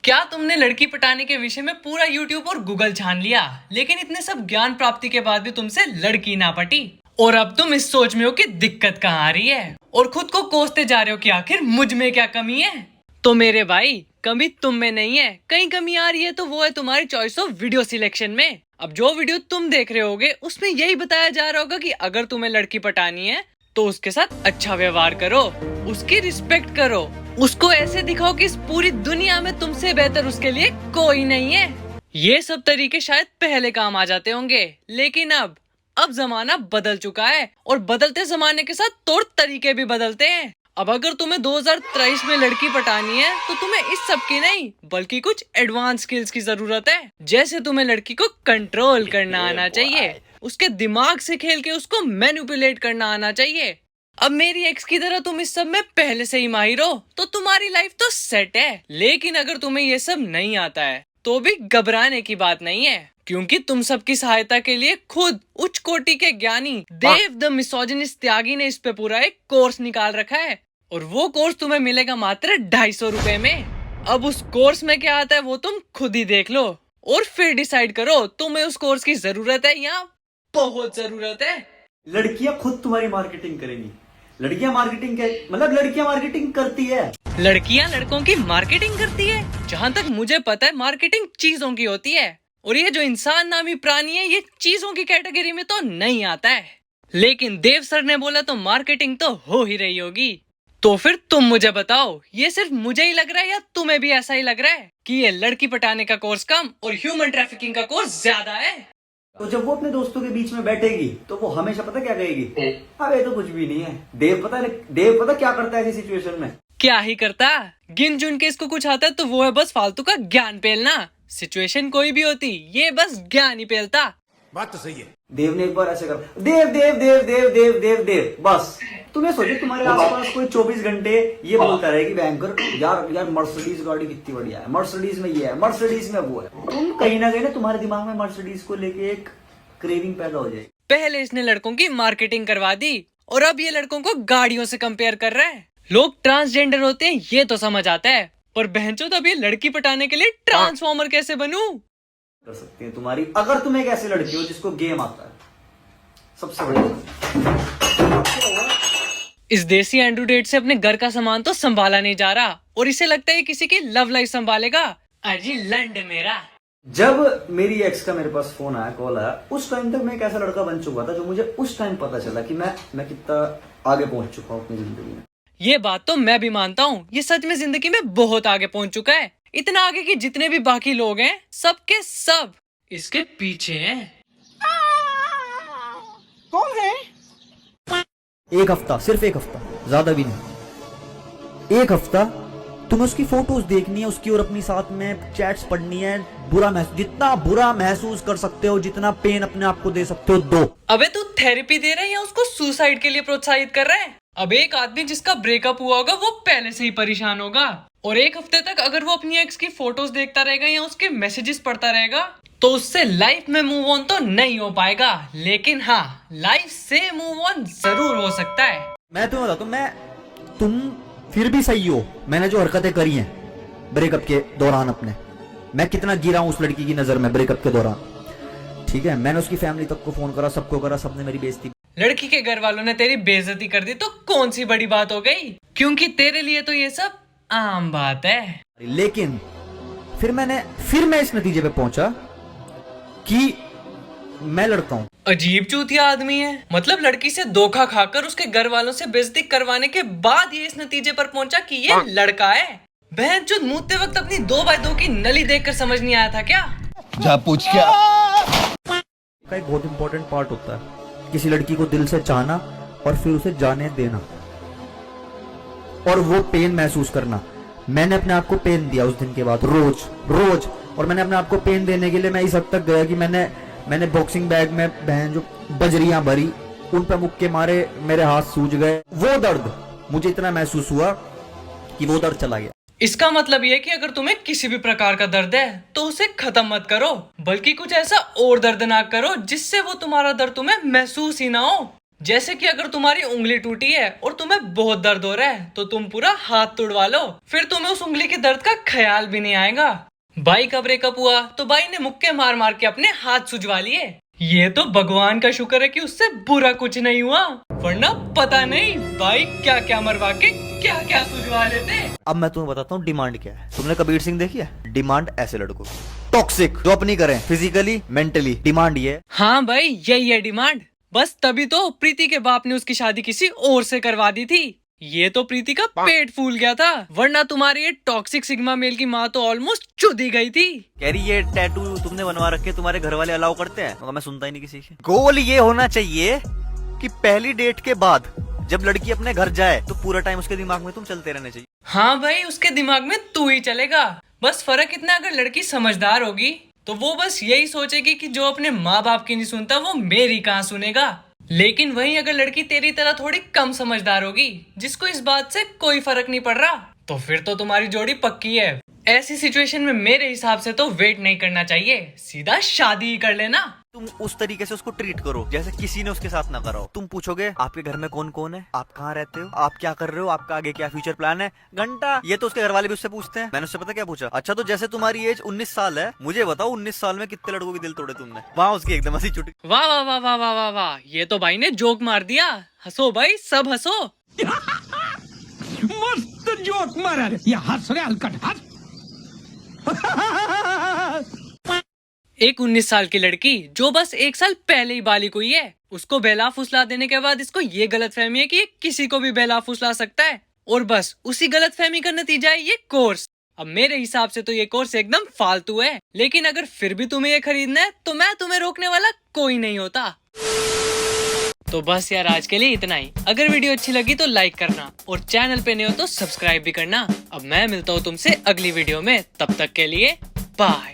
क्या तुमने लड़की पटाने के विषय में पूरा यूट्यूब और गूगल छान लिया, लेकिन इतने सब ज्ञान प्राप्ति के बाद भी तुमसे लड़की ना पटी, और अब तुम इस सोच में हो कि दिक्कत कहाँ आ रही है और खुद को कोसते जा रहे हो कि आखिर मुझ में क्या कमी है। तो मेरे भाई, कमी तुम में नहीं है, कहीं कमी आ रही है तो वो है तुम्हारी चॉइस ऑफ वीडियो सिलेक्शन में। अब जो वीडियो तुम देख रहे होगे उसमें यही बताया जा रहा होगा कि अगर तुम्हें लड़की पटानी है तो उसके साथ अच्छा व्यवहार करो, उसकी रिस्पेक्ट करो, उसको ऐसे दिखाओ कि इस पूरी दुनिया में तुमसे बेहतर उसके लिए कोई नहीं है। ये सब तरीके शायद पहले काम आ जाते होंगे, लेकिन अब जमाना बदल चुका है और बदलते जमाने के साथ तौर तरीके भी बदलते हैं। अब अगर तुम्हें 2023 में लड़की पटानी है तो तुम्हें इस सब की नहीं बल्कि कुछ एडवांस स्किल्स की जरूरत है। जैसे तुम्हें लड़की को कंट्रोल करना आना चाहिए, उसके दिमाग से खेल के उसको मैनिपुलेट करना आना चाहिए। अब मेरी एक्स की तरह तुम इस सब में पहले से ही माहिर हो तो तुम्हारी लाइफ तो सेट है। लेकिन अगर तुम्हें ये सब नहीं आता है तो भी घबराने की बात नहीं है, क्योंकि तुम सबकी सहायता के लिए खुद उच्च कोटि के ज्ञानी देव द मिसोजिनिस्ट त्यागी ने इस पे पूरा एक कोर्स निकाल रखा है, और वो कोर्स तुम्हें मिलेगा मात्र 250 रुपए में। अब उस कोर्स में क्या आता है वो तुम खुद ही देख लो और फिर डिसाइड करो तुम्हें उस कोर्स की जरूरत है या बहुत जरूरत है। लड़कियां खुद तुम्हारी मार्केटिंग करेंगी। लड़कियां मार्केटिंग मतलब लड़कियां मार्केटिंग करती है। लड़कियां लड़कों की मार्केटिंग करती है? जहाँ तक मुझे पता है मार्केटिंग चीजों की होती है, और ये जो इंसान नामी प्राणी है ये चीजों की कैटेगरी में तो नहीं आता है। लेकिन देव सर ने बोला तो मार्केटिंग तो हो ही रही होगी। तो फिर तुम मुझे बताओ, ये सिर्फ मुझे ही लग रहा है या तुम्हें भी ऐसा ही लग रहा है कि ये लड़की पटाने का कोर्स कम और ह्यूमन ट्रैफिकिंग का कोर्स ज्यादा है? तो जब वो अपने दोस्तों के बीच में बैठेगी तो वो हमेशा पता क्या कहेगी, अबे तो कुछ भी नहीं है। देव पता क्या करता है ऐसी सिचुएशन में? क्या ही करता, गिन चुन के इसको कुछ आता है तो वो है बस फालतू का ज्ञान पेलना। सिचुएशन कोई भी होती ये बस ज्ञान ही पेलता। बात तो सही है। देव ने एक बार ऐसे कर, देव देव देव देव देव देव देव बस तुम्हें सोचो तुम्हारे आसपास कोई 24 घंटे ये बोलता रहे कि बैंकर यार मर्सिडीज गाड़ी कितनी बढ़िया है, मर्सिडीज में ये है, मर्सिडीज में वो है। तुम कहीं ना कहीं ना तुम्हारे दिमाग में मर्सिडीज को लेके एक क्रेविंग पैदा हो जाएगी। पहले इसने लड़कों की मार्केटिंग करवा दी और अब ये लड़कों को गाड़ियों से कंपेयर कर रहा है। लोग ट्रांसजेंडर होते हैं ये तो समझ आता है, पर बहनचोद अब ये लड़की पटाने के लिए ट्रांसफॉर्मर कैसे बनूं? कर सकती है तुम्हारी, अगर तुम एक ऐसी लड़की हो जिसको गेम आता है। सबसे बड़ी इस देसी एंड्रॉइड से अपने घर का सामान तो संभाला नहीं जा रहा और इसे लगता है किसी की लव लाइफ संभालेगा। अजी लंड मेरा। जब मेरी एक्स का मेरे पास फोन आया, कॉल आया, उस टाइम तक मैं एक ऐसा लड़का बन चुका था जो मुझे उस टाइम पता चला कि मैं कितना आगे पहुंच चुका हूँ अपनी जिंदगी में। ये बात तो मैं भी मानता हूँ, ये सच में जिंदगी में बहुत आगे पहुंच चुका है। इतना आगे कि जितने भी बाकी लोग हैं सबके सब इसके पीछे हैं। कौन है? एक हफ्ता, सिर्फ एक हफ्ता, ज्यादा भी नहीं। एक हफ्ता तुम्हें उसकी फोटोज देखनी है उसकी और अपनी साथ में चैट्स पढ़नी है। जितना बुरा महसूस कर सकते हो, जितना पेन अपने आप को दे सकते हो दो। अबे तू थेरेपी दे रहा है या उसको सुसाइड के लिए प्रोत्साहित कर रहा है? अब एक आदमी जिसका ब्रेकअप हुआ होगा वो पहले से ही परेशान होगा, और एक हफ्ते तक अगर वो अपनी एक्स की फोटोज देखता रहेगा या उसके मैसेजेस पढ़ता रहेगा तो उससे लाइफ में मूव ऑन तो नहीं हो पाएगा, लेकिन हाँ लाइफ से मूव ऑन जरूर हो सकता है। मैं तुम्हें बताता हूँ, तुम फिर भी सही हो। मैंने जो हरकतें करी हैं ब्रेकअप के दौरान अपने, मैं कितना गिरा हूँ उस लड़की की नजर में ब्रेकअप के दौरान, ठीक है। मैंने उसकी फैमिली तक को फोन करा, सबको करा, सबने मेरी बेइज्जती। लड़की के घर वालों ने तेरी बेइज्जती कर दी तो कौन सी बड़ी बात हो गई, क्योंकि तेरे लिए तो ये सब आम बात है। लेकिन फिर मैं इस नतीजे पे पहुंचा कि मैं लड़का हूं। अजीब चूतिया आदमी है, मतलब लड़की से धोखा खाकर उसके घर वालों से बेइज्जती करवाने के बाद ये इस नतीजे पर पहुंचा कि ये लड़का है। बहन जो मूतते वक्त अपनी 2x2 की नली देखकर समझ नहीं आया था क्या? जा पूछ क्या? का एक बहुत इंपॉर्टेंट पार्ट होता है किसी लड़की को दिल से चाहना और फिर उसे जाने देना और वो पेन महसूस करना। मैंने अपने आप को पेन दिया उस दिन के बाद, रोज और मैंने अपने आप को पेन देने के लिए मैं इस हद तक गया कि मैंने बॉक्सिंग बैग में बहन जो बजरियां भरी, उन पर मुक्के मारे, मेरे हाथ सूज गए। वो दर्द मुझे इतना महसूस हुआ कि वो दर्द चला गया। इसका मतलब ये कि अगर तुम्हें किसी भी प्रकार का दर्द है तो उसे खत्म मत करो, बल्कि कुछ ऐसा और दर्दनाक करो जिससे वो तुम्हारा दर्द तुम्हें महसूस ही ना हो। जैसे कि अगर तुम्हारी उंगली टूटी है और तुम्हें बहुत दर्द हो रहा है तो तुम पूरा हाथ तुड़वा लो, फिर तुम्हें उस उंगली के दर्द का ख्याल भी नहीं आएगा। भाई का ब्रेकअप हुआ तो भाई ने मुक्के मार मार के अपने हाथ सुजवा लिए। ये तो भगवान का शुक्र है कि उससे बुरा कुछ नहीं हुआ, वरना पता नहीं भाई क्या क्या मरवा के क्या क्या सुझवा लेते। अब मैं तुम्हें बताता हूँ डिमांड क्या है। तुमने कबीर सिंह देखी है? डिमांड ऐसे लड़कों टॉक्सिक जो अपनी करें फिजिकली मेंटली, डिमांड ये है। हाँ भाई यही है डिमांड। बस तभी तो प्रीति के बाप ने उसकी शादी किसी और से करवा दी थी। ये तो प्रीति का पेट फूल गया था, वरना तुम्हारी ये टॉक्सिक सिग्मा मेल की माँ तो ऑलमोस्ट चुदी गई थी। कह रही ये टैटू तुमने बनवा रखे तुम्हारे घर वाले अलाउ करते हैं? मगर मैं सुनता ही नहीं किसी की। गोल ये होना चाहिए कि पहली डेट के बाद जब लड़की अपने घर जाए तो पूरा टाइम उसके दिमाग में तुम चलते रहने चाहिए। हाँ भाई उसके दिमाग में तू ही चलेगा। बस फर्क इतना, अगर लड़की समझदार होगी तो वो बस यही सोचेगी कि जो अपने माँ बाप की नहीं सुनता वो मेरी कहाँ सुनेगा। लेकिन वहीं अगर लड़की तेरी तरह थोड़ी कम समझदार होगी, जिसको इस बात से कोई फर्क नहीं पड़ रहा, तो फिर तो तुम्हारी जोड़ी पक्की है। ऐसी सिचुएशन में मेरे हिसाब से तो वेट नहीं करना चाहिए, सीधा शादी ही कर लेना। तुम उस तरीके से उसको ट्रीट करो जैसे किसी ने उसके साथ ना करा हो। तुम पूछोगे आपके घर में कौन कौन है, आप कहाँ रहते हो, आप क्या कर रहे हो, आपका आगे क्या फ्यूचर प्लान है, घंटा। ये तो उसके घर वाले भी उससे पूछते हैं। मैंने उससे पता क्या पूछा, अच्छा तो जैसे तुम्हारी एज 19 साल है, मुझे बताओ 19 साल में कितने लड़कों के दिल तोड़े तुमने? वहाँ उसकी एकदम हंसी छुटी। वाह वाह वाह वाह वाह वाह वाह, ये तो भाई ने जोक मार दिया। हंसो भाई सब हंसो। मस्त जोक मारा रे, ये हंस रे हलकट हंस। एक 19 साल की लड़की जो बस 1 साल पहले ही बालिग हुई है, उसको बहला फुसला देने के बाद इसको ये गलतफहमी है कि ये किसी को भी बहला फुसला सकता है, और बस उसी गलतफहमी का नतीजा है ये कोर्स। अब मेरे हिसाब से तो ये कोर्स एकदम फालतू है, लेकिन अगर फिर भी तुम्हें ये खरीदना है तो मैं तुम्हें रोकने वाला कोई नहीं होता। तो बस यार आज के लिए इतना ही। अगर वीडियो अच्छी लगी तो लाइक करना, और चैनल पे नहीं हो तो सब्सक्राइब भी करना। अब मैं मिलता हूँ तुमसे अगली वीडियो में, तब तक के लिए बाय।